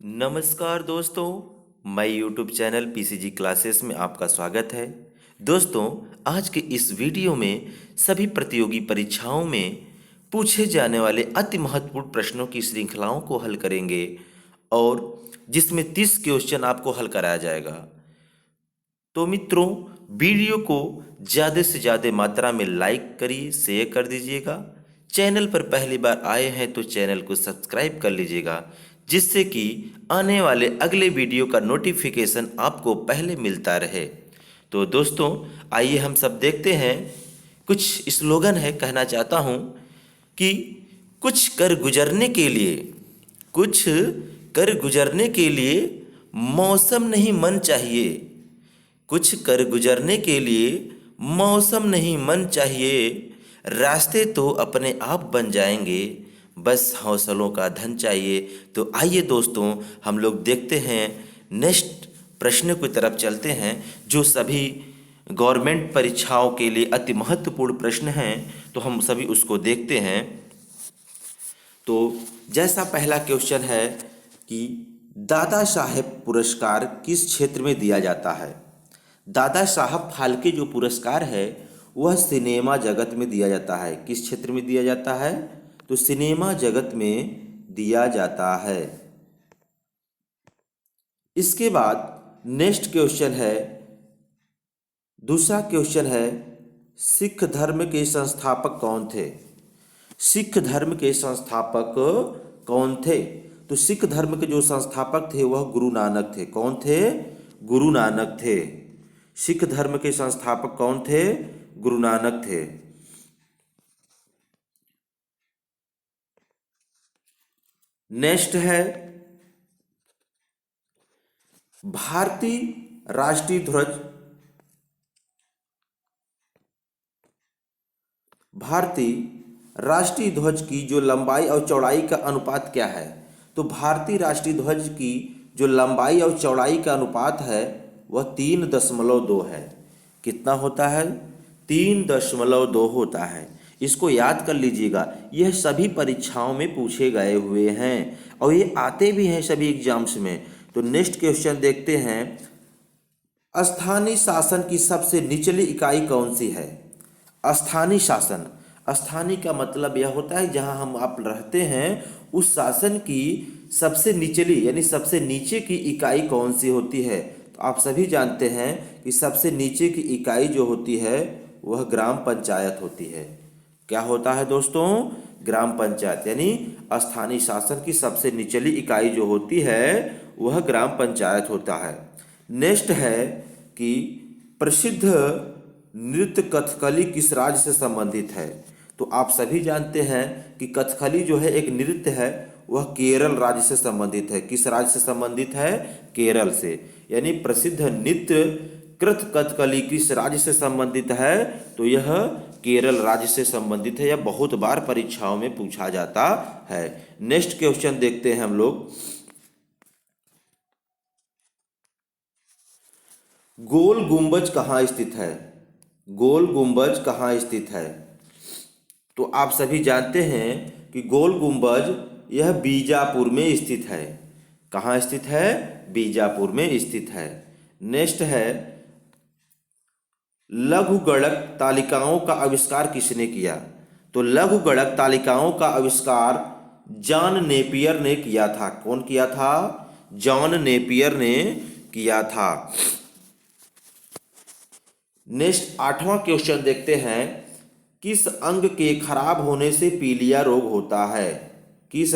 नमस्कार दोस्तों, मैं यूट्यूब चैनल पीसीजी क्लासेस में आपका स्वागत है। दोस्तों, आज के इस वीडियो में सभी प्रतियोगी परीक्षाओं में पूछे जाने वाले अति महत्वपूर्ण प्रश्नों की श्रृंखलाओं को हल करेंगे और जिसमें 30 क्वेश्चन आपको हल कराया जाएगा। तो मित्रों, वीडियो को ज़्यादा से ज़्यादा मात्रा में लाइक करिए, शेयर कर दीजिएगा। चैनल पर पहली बार आए हैं तो चैनल को सब्सक्राइब कर लीजिएगा, जिससे कि आने वाले अगले वीडियो का नोटिफिकेशन आपको पहले मिलता रहे। तो दोस्तों, आइए हम सब देखते हैं। कुछ स्लोगन है, कहना चाहता हूँ कि कुछ कर गुजरने के लिए, कुछ कर गुजरने के लिए मौसम नहीं मन चाहिए। कुछ कर गुजरने के लिए मौसम नहीं मन चाहिए, रास्ते तो अपने आप बन जाएंगे, बस हौसलों का धन चाहिए। तो आइए दोस्तों, हम लोग देखते हैं, नेक्स्ट प्रश्न की तरफ चलते हैं, जो सभी गवर्नमेंट परीक्षाओं के लिए अति महत्वपूर्ण प्रश्न हैं। तो हम सभी उसको देखते हैं। तो जैसा पहला क्वेश्चन है कि दादा साहेब पुरस्कार किस क्षेत्र में दिया जाता है। दादा साहब फाल्के जो पुरस्कार है वह सिनेमा जगत में दिया जाता है। किस क्षेत्र में दिया जाता है? तो सिनेमा जगत में दिया जाता है। इसके बाद नेक्स्ट क्वेश्चन है, दूसरा क्वेश्चन है, सिख धर्म के संस्थापक कौन थे। सिख धर्म के संस्थापक कौन थे? तो सिख धर्म के जो संस्थापक थे वह गुरु नानक थे। कौन थे? गुरु नानक थे। सिख धर्म के संस्थापक कौन थे? गुरु नानक थे। नेक्स्ट है, भारतीय राष्ट्रीय ध्वज, भारतीय राष्ट्रीय ध्वज की जो लंबाई और चौड़ाई का अनुपात क्या है? तो भारतीय राष्ट्रीय ध्वज की जो लंबाई और चौड़ाई का अनुपात है वह 3.2 है। कितना होता है? 3.2 होता है। इसको याद कर लीजिएगा, यह सभी परीक्षाओं में पूछे गए हुए हैं और ये आते भी हैं सभी एग्जाम्स में। तो नेक्स्ट क्वेश्चन देखते हैं, स्थानीय शासन की सबसे निचली इकाई कौन सी है। स्थानीय शासन, स्थानीय का मतलब यह होता है जहां हम आप रहते हैं उस शासन की सबसे निचली यानी सबसे नीचे की इकाई कौन सी होती है। तो आप सभी जानते हैं कि सबसे नीचे की इकाई जो होती है वह ग्राम पंचायत होती है। क्या होता है दोस्तों? ग्राम पंचायत। यानी स्थानीय शासन की सबसे निचली इकाई जो होती है वह ग्राम पंचायत होता है। नेक्स्ट है कि प्रसिद्ध नृत्य कथकली किस राज्य से संबंधित है। तो आप सभी जानते हैं कि कथकली जो है एक नृत्य है वह केरल राज्य से संबंधित है। किस राज्य से संबंधित है? केरल से। यानी प्रसिद्ध नृत्य कृत कथकली किस राज्य से संबंधित है? तो यह केरल राज्य से संबंधित है। यह बहुत बार परीक्षाओं में पूछा जाता है। नेक्स्ट क्वेश्चन देखते हैं हम लोग, गोल गुंबज कहाँ स्थित है। गोल गुंबज कहाँ स्थित है? तो आप सभी जानते हैं कि गोल गुंबज यह बीजापुर में स्थित है। कहाँ स्थित है? बीजापुर में स्थित है। नेक्स्ट है, लघु गणक तालिकाओं का आविष्कार किसने किया। तो लघु गणक तालिकाओं का आविष्कार जॉन नेपियर ने किया था। कौन किया था? जॉन नेपियर ने किया था। नेक्स्ट 8वां क्वेश्चन देखते हैं, किस अंग के खराब होने से पीलिया रोग होता है। किस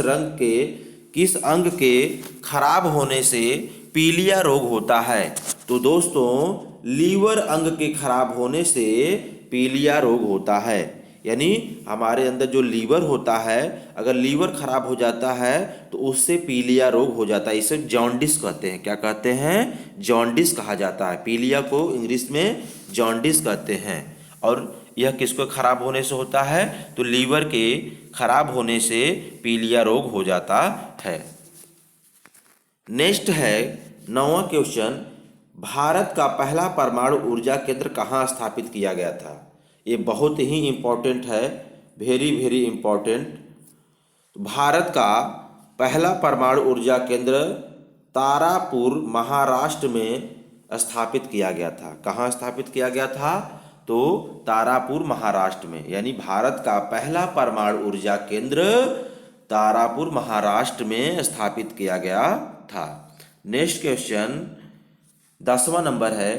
अंग के खराब होने से पीलिया रोग होता है। तो दोस्तों, लीवर अंग के खराब होने से पीलिया रोग होता है। यानी हमारे अंदर जो लीवर होता है, अगर लीवर खराब हो जाता है तो उससे पीलिया रोग हो जाता है। इसे जॉन्डिस कहते हैं। क्या कहते हैं? जॉन्डिस कहा जाता है। पीलिया को इंग्लिश में जॉन्डिस कहते हैं। और यह किसको खराब होने से होता है? तो लीवर के खराब होने से पीलिया रोग हो जाता है। नेक्स्ट है 9वां क्वेश्चन, भारत का पहला परमाणु ऊर्जा केंद्र कहाँ स्थापित किया गया था। ये बहुत ही इम्पोर्टेंट है, वेरी वेरी इम्पोर्टेंट। भारत का पहला परमाणु ऊर्जा केंद्र तारापुर महाराष्ट्र में स्थापित किया गया था। कहाँ स्थापित किया गया था? तो तारापुर महाराष्ट्र में, यानी भारत का पहला परमाणु ऊर्जा केंद्र तारापुर महाराष्ट्र में स्थापित किया गया था। नेक्स्ट क्वेश्चन 10वां नंबर है,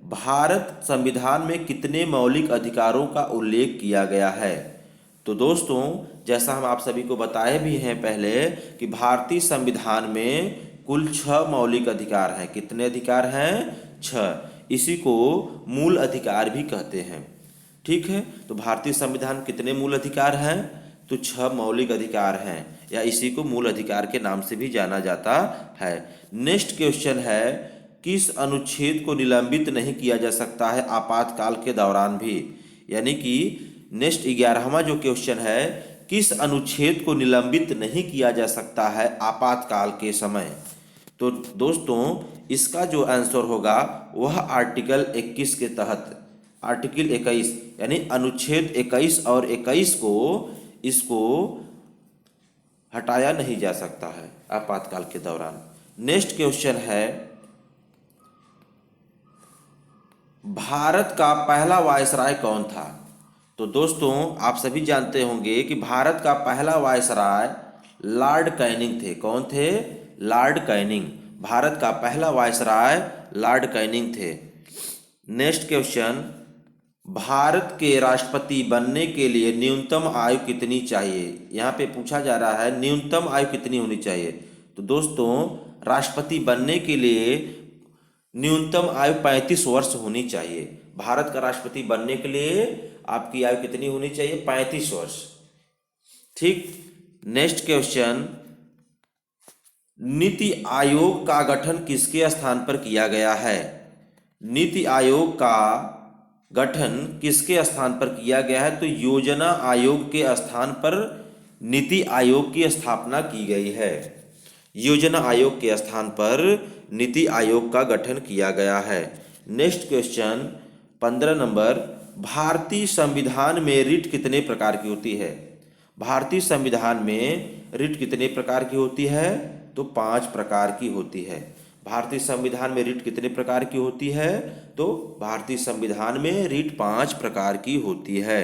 भारत संविधान में कितने मौलिक अधिकारों का उल्लेख किया गया है? तो दोस्तों, जैसा हम आप सभी को बताए भी हैं पहले कि भारतीय संविधान में कुल 6 मौलिक अधिकार हैं। कितने अधिकार हैं? 6। इसी को मूल अधिकार भी कहते हैं। ठीक है, तो भारतीय संविधान में कितने मूल अधिकार हैं? तो 6 मौलिक अधिकार हैं, या इसी को मूल अधिकार के नाम से भी जाना जाता है। नेक्स्ट क्वेश्चन है, किस अनुच्छेद को निलंबित नहीं किया जा सकता है आपातकाल के दौरान भी? यानी कि नेक्स्ट 11वां जो क्वेश्चन है, किस अनुच्छेद को निलंबित नहीं किया जा सकता है आपातकाल के समय? तो दोस्तों, इसका जो आंसर होगा वह आर्टिकल 21 के तहत, आर्टिकल 21 यानी अनुच्छेद 21 और 21 को इसको हटाया नहीं जा सकता है आपातकाल के दौरान। नेक्स्ट क्वेश्चन है, भारत का पहला वायसराय कौन था? तो दोस्तों, आप सभी जानते होंगे कि भारत का पहला वायसराय लॉर्ड कैनिंग थे। कौन थे? Lord Canning. भारत का पहला वायसराय लॉर्ड कैनिंग थे। नेक्स्ट क्वेश्चन, भारत के राष्ट्रपति बनने के लिए न्यूनतम आयु कितनी चाहिए? यहाँ पे पूछा जा रहा है न्यूनतम आयु कितनी होनी चाहिए। तो दोस्तों, राष्ट्रपति बनने के लिए न्यूनतम आयु 35 वर्ष होनी चाहिए। भारत का राष्ट्रपति बनने के लिए आपकी आयु कितनी होनी चाहिए? 35 वर्ष। ठीक। नेक्स्ट क्वेश्चन, नीति आयोग का गठन किसके स्थान पर किया गया है? नीति आयोग का गठन किसके स्थान पर किया गया है? तो योजना आयोग के स्थान पर नीति आयोग की स्थापना की गई है। योजना आयोग के स्थान पर नीति आयोग का गठन किया गया है। नेक्स्ट क्वेश्चन 15 नंबर, भारतीय संविधान में रिट कितने प्रकार की होती है? भारतीय संविधान में रिट कितने प्रकार की होती है? तो 5 प्रकार की होती है। भारतीय संविधान में रिट कितने प्रकार की होती है? तो भारतीय संविधान में रिट 5 प्रकार की होती है।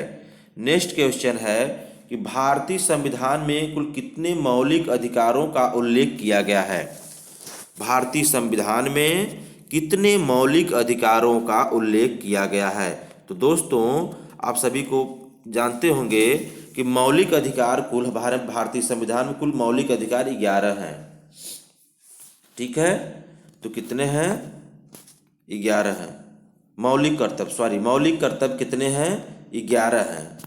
नेक्स्ट क्वेश्चन है कि भारतीय संविधान में कुल कितने मौलिक अधिकारों का उल्लेख किया गया है? भारतीय संविधान में कितने मौलिक अधिकारों का उल्लेख किया गया है? तो दोस्तों, आप सभी को जानते होंगे कि मौलिक अधिकार कुल भारतीय संविधान में कुल मौलिक अधिकार 11 हैं। ठीक है, तो कितने हैं? 11 हैं। मौलिक कर्तव्य कितने हैं? 11 हैं।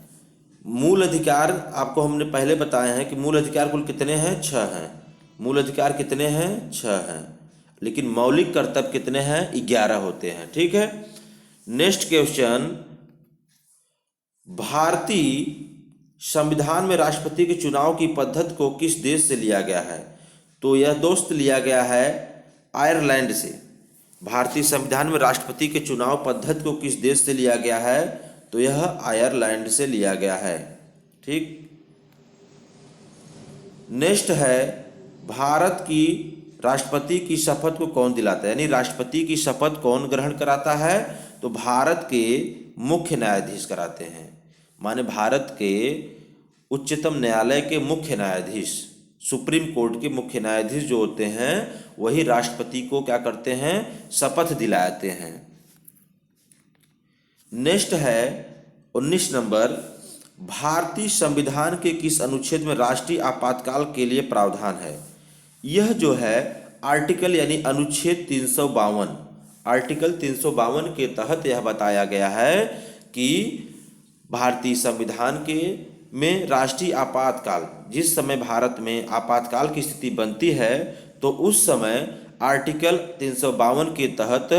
मूल अधिकार आपको हमने पहले बताए हैं कि मूल अधिकार कुल कितने हैं? 6 हैं। मूल अधिकार कितने हैं? 6 हैं। लेकिन मौलिक कर्तव्य कितने हैं? 11 होते हैं। ठीक है। नेक्स्ट क्वेश्चन, भारतीय संविधान में राष्ट्रपति के चुनाव की पद्धति को किस देश से लिया गया है? तो यह दोस्त लिया गया है आयरलैंड से। भारतीय संविधान में राष्ट्रपति के चुनाव पद्धति को किस देश से लिया गया है? तो यह आयरलैंड से लिया गया है। ठीक। नेक्स्ट है, भारत की राष्ट्रपति की शपथ को कौन दिलाता है? यानी राष्ट्रपति की शपथ कौन ग्रहण कराता है? तो भारत के मुख्य न्यायाधीश कराते हैं। माने भारत के उच्चतम न्यायालय के मुख्य न्यायाधीश, सुप्रीम कोर्ट के मुख्य न्यायाधीश जो होते हैं वही राष्ट्रपति को क्या करते हैं? शपथ दिलाते हैं। नेक्स्ट है 19 नंबर, भारतीय संविधान के किस अनुच्छेद में राष्ट्रीय आपातकाल के लिए प्रावधान है? यह जो है आर्टिकल यानी अनुच्छेद 352, आर्टिकल 352 के तहत यह बताया गया है कि भारतीय संविधान के में राष्ट्रीय आपातकाल, जिस समय भारत में आपातकाल की स्थिति बनती है तो उस समय आर्टिकल 352 के तहत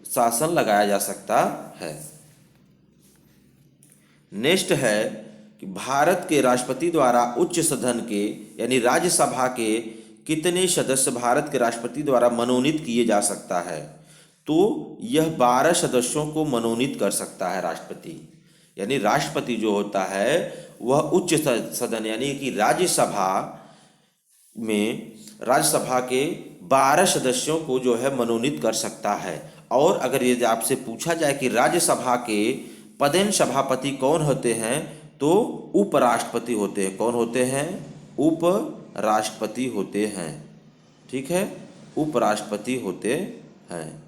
शासन लगाया जा सकता है। नेक्स्ट है कि भारत के राष्ट्रपति द्वारा उच्च सदन के यानी राज्यसभा के कितने सदस्य भारत के राष्ट्रपति द्वारा मनोनीत किए जा सकता है? तो यह 12 सदस्यों को मनोनीत कर सकता है राष्ट्रपति। यानी राष्ट्रपति जो होता है वह उच्च सदन यानी कि राज्यसभा में राज्यसभा के 12 सदस्यों को जो है मनोनीत कर सकता है। और अगर ये आपसे पूछा जाए कि राज्यसभा के पदेन सभापति कौन होते हैं, तो उपराष्ट्रपति होते हैं। कौन होते हैं? उपराष्ट्रपति होते हैं। ठीक है, उपराष्ट्रपति होते हैं।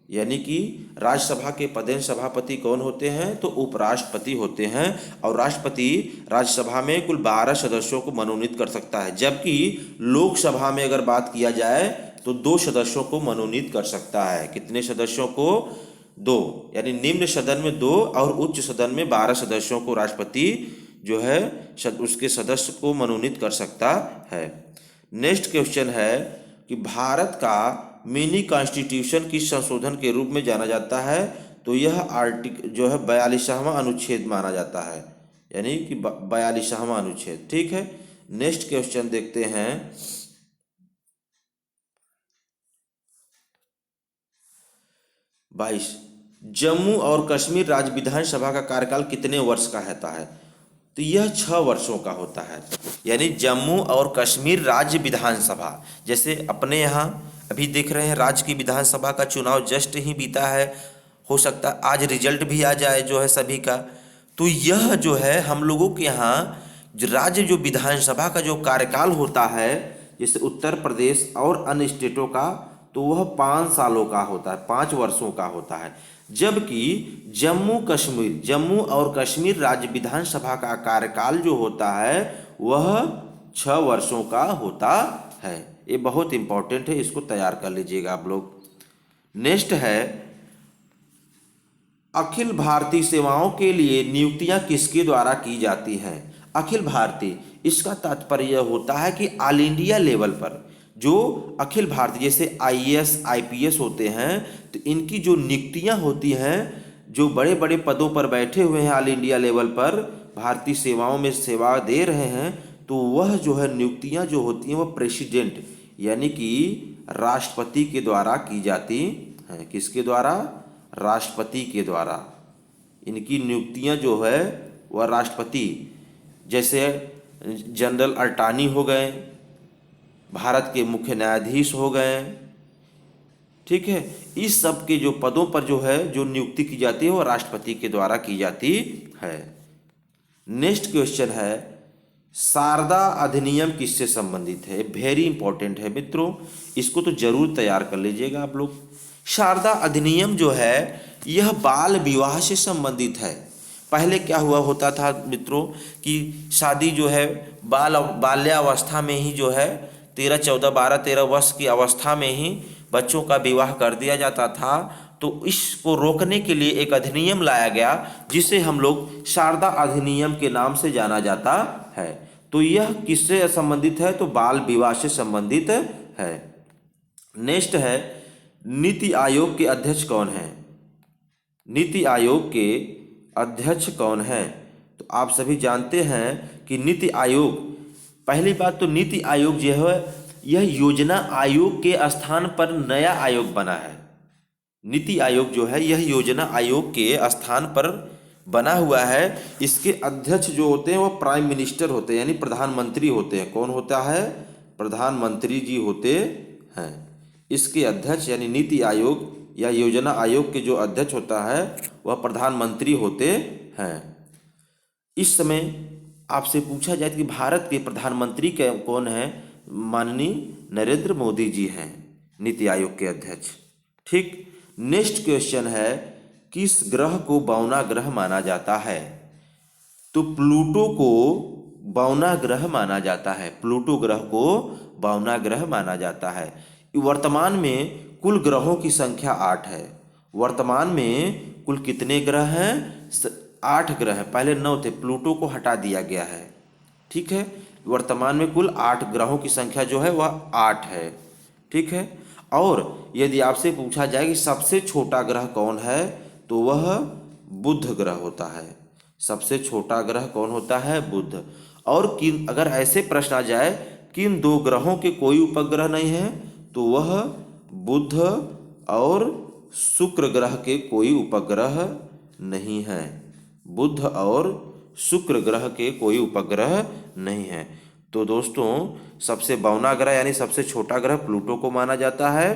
यानी कि राज्यसभा के पदेन सभापति कौन होते हैं? तो उपराष्ट्रपति होते हैं। और राष्ट्रपति राज्यसभा में कुल 12 सदस्यों को मनोनीत कर सकता है, जबकि लोकसभा में अगर बात किया जाए तो 2 सदस्यों को मनोनीत कर सकता है। कितने सदस्यों को? 2। यानी निम्न सदन में 2 और उच्च सदन में 12 सदस्यों को राष्ट्रपति जो है उसके सदस्य को मनोनीत कर सकता है। नेक्स्ट क्वेश्चन है कि भारत का मिनी कॉन्स्टिट्यूशन किस संशोधन के रूप में जाना जाता है? तो यह आर्टिकल जो है 42वां अनुच्छेद माना जाता है, यानी कि 42वां अनुच्छेद। ठीक है, नेक्स्ट क्वेश्चन देखते हैं। 22, जम्मू और कश्मीर राज्य विधानसभा का कार्यकाल कितने वर्ष का रहता है? तो यह 6 वर्षों का होता है। यानी जम्मू और कश्मीर राज्य विधानसभा, जैसे अपने यहाँ अभी देख रहे हैं राज्य की विधानसभा का चुनाव जस्ट ही बीता है, हो सकता है आज रिजल्ट भी आ जाए जो है सभी का। तो यह जो है हम लोगों के यहाँ राज्य जो विधानसभा का जो कार्यकाल होता है, जैसे उत्तर प्रदेश और अन्य स्टेटों का, तो वह 5 सालों का होता है, 5 वर्षों का होता है। जबकि जम्मू और कश्मीर राज्य विधानसभा का कार्यकाल जो होता है वह 6 वर्षों का होता है। ये बहुत इंपॉर्टेंट है, इसको तैयार कर लीजिएगा आप लोग। नेक्स्ट है, अखिल भारतीय सेवाओं के लिए नियुक्तियां किसके द्वारा की जाती हैं? अखिल भारतीय, इसका तात्पर्य होता है कि ऑल इंडिया लेवल पर जो अखिल भारतीय, जैसे IAS IPS होते हैं, तो इनकी जो नियुक्तियां होती हैं, जो बड़े बड़े पदों पर बैठे हुए हैं ऑल इंडिया लेवल पर, भारतीय सेवाओं में सेवा दे रहे हैं, तो वह जो है नियुक्तियां जो होती हैं वह प्रेसिडेंट यानी कि राष्ट्रपति के द्वारा की जाती हैं। किसके द्वारा? राष्ट्रपति के द्वारा इनकी नियुक्तियां जो है वह राष्ट्रपति, जैसे जनरल अटार्नी हो गए, भारत के मुख्य न्यायाधीश हो गए। ठीक है, इस सब के जो पदों पर जो है जो नियुक्ति की जाती है वह राष्ट्रपति के द्वारा की जाती है। नेक्स्ट क्वेश्चन है, शारदा अधिनियम किससे संबंधित है? वेरी इंपॉर्टेंट है मित्रों, इसको तो जरूर तैयार कर लीजिएगा आप लोग। शारदा अधिनियम जो है यह बाल विवाह से संबंधित है। पहले क्या हुआ होता था मित्रों कि शादी जो है बाल्यावस्था में ही जो है 13, 14, 12, 13 वर्ष की अवस्था में ही बच्चों का विवाह कर दिया जाता था। तो इसको रोकने के लिए एक अधिनियम लाया गया जिसे हम लोग शारदा अधिनियम के नाम से जाना जाता है। तो यह किससे संबंधित है? तो बाल विवाह से संबंधित है। नेक्स्ट है, नीति आयोग के अध्यक्ष कौन है? नीति आयोग के अध्यक्ष कौन है? तो आप सभी जानते हैं कि नीति आयोग, पहली बात तो नीति आयोग जो है यह योजना आयोग के स्थान पर नया आयोग बना है। नीति आयोग जो है यह योजना आयोग के स्थान पर बना हुआ है। इसके अध्यक्ष जो होते हैं वो प्राइम मिनिस्टर होते हैं, यानी प्रधानमंत्री होते हैं। कौन होता है? प्रधानमंत्री जी होते हैं। इसके अध्यक्ष यानी नीति आयोग या योजना आयोग के जो अध्यक्ष होता है वह प्रधानमंत्री होते हैं। इस समय आपसे पूछा जाए कि भारत के प्रधानमंत्री कौन है? माननीय नरेंद्र मोदी जी हैं नीति आयोग के अध्यक्ष। ठीक, नेक्स्ट क्वेश्चन है, किस ग्रह को बौना ग्रह माना जाता है? तो प्लूटो को बौना ग्रह माना जाता है। प्लूटो ग्रह को बौना ग्रह माना जाता है। वर्तमान में कुल ग्रहों की संख्या 8 है। वर्तमान में कुल कितने ग्रह हैं? 8 ग्रह हैं। पहले 9 थे, प्लूटो को हटा दिया गया है। ठीक है, वर्तमान में कुल 8 ग्रहों की संख्या जो है वह 8 है। ठीक है, और यदि आपसे पूछा जाए कि सबसे छोटा ग्रह कौन है, तो वह बुध ग्रह होता है। सबसे छोटा ग्रह कौन होता है? बुध। और किन, अगर ऐसे प्रश्न आ जाए किन 2 ग्रहों के कोई उपग्रह नहीं है, तो वह बुध और शुक्र ग्रह के कोई उपग्रह नहीं है। बुध और शुक्र ग्रह के कोई उपग्रह नहीं है। तो दोस्तों सबसे बौना ग्रह यानी सबसे छोटा ग्रह प्लूटो को माना जाता है।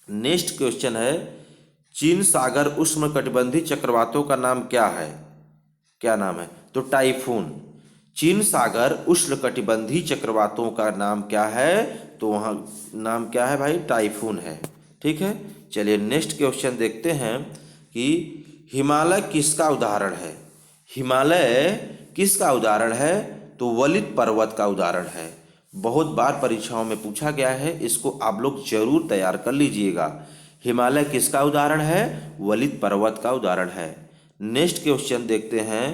नेक्स्ट क्वेश्चन है, चीन सागर उष्णकटिबंधीय चक्रवातों का नाम क्या है? क्या नाम है? तो टाइफून। चीन सागर उष्णकटिबंधीय चक्रवातों का नाम क्या है? तो वहाँ नाम क्या है भाई? टाइफून है। ठीक है, चलिए नेक्स्ट क्वेश्चन देखते हैं कि हिमालय किसका उदाहरण है? हिमालय किसका उदाहरण है? तो वलित पर्वत का उदाहरण है। बहुत बार परीक्षाओं में पूछा गया है, इसको आप लोग जरूर तैयार कर लीजिएगा। हिमालय किसका उदाहरण है? वलित पर्वत का उदाहरण है। नेक्स्ट क्वेश्चन देखते हैं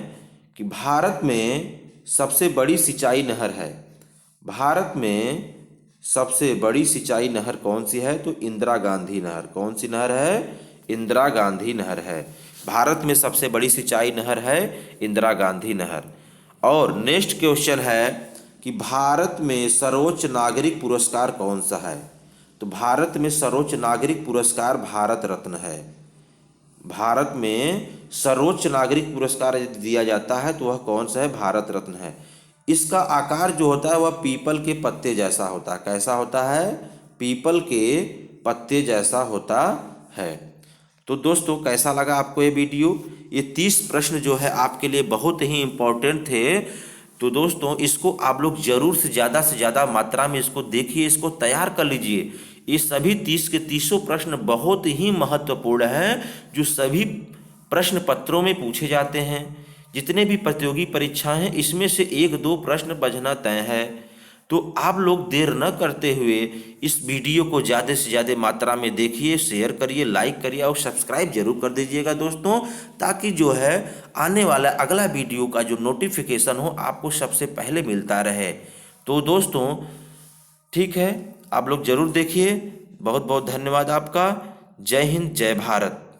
कि भारत में सबसे बड़ी सिंचाई नहर है। भारत में सबसे बड़ी सिंचाई नहर कौन सी है? तो इंदिरा गांधी नहर। कौन सी नहर है? इंदिरा गांधी नहर है। भारत में सबसे बड़ी सिंचाई नहर है इंदिरा गांधी नहर। और नेक्स्ट क्वेश्चन है कि भारत में सर्वोच्च नागरिक पुरस्कार कौन सा है? तो भारत में सर्वोच्च नागरिक पुरस्कार भारत रत्न है। भारत में सर्वोच्च नागरिक पुरस्कार यदि दिया जाता है तो वह कौन सा है? भारत रत्न है। इसका आकार जो होता है वह पीपल के पत्ते जैसा होता है। कैसा होता है? पीपल के पत्ते जैसा होता है। तो दोस्तों कैसा लगा आपको ये वीडियो? ये 30 प्रश्न जो है आपके लिए बहुत ही इम्पोर्टेंट थे। तो दोस्तों इसको आप लोग जरूर से ज़्यादा मात्रा में इसको देखिए, इसको तैयार कर लीजिए। ये सभी 30 के 30 प्रश्न बहुत ही महत्वपूर्ण हैं, जो सभी प्रश्न पत्रों में पूछे जाते हैं। जितने भी प्रतियोगी परीक्षाएं हैं इसमें से 1-2 प्रश्न बचना तय है। तो आप लोग देर न करते हुए इस वीडियो को ज़्यादा से ज़्यादा मात्रा में देखिए, शेयर करिए, लाइक करिए और सब्सक्राइब जरूर कर दीजिएगा दोस्तों, ताकि जो है आने वाला अगला वीडियो का जो नोटिफिकेशन हो आपको सबसे पहले मिलता रहे। तो दोस्तों ठीक है, आप लोग जरूर देखिए। बहुत बहुत धन्यवाद आपका। जय हिंद, जय भारत।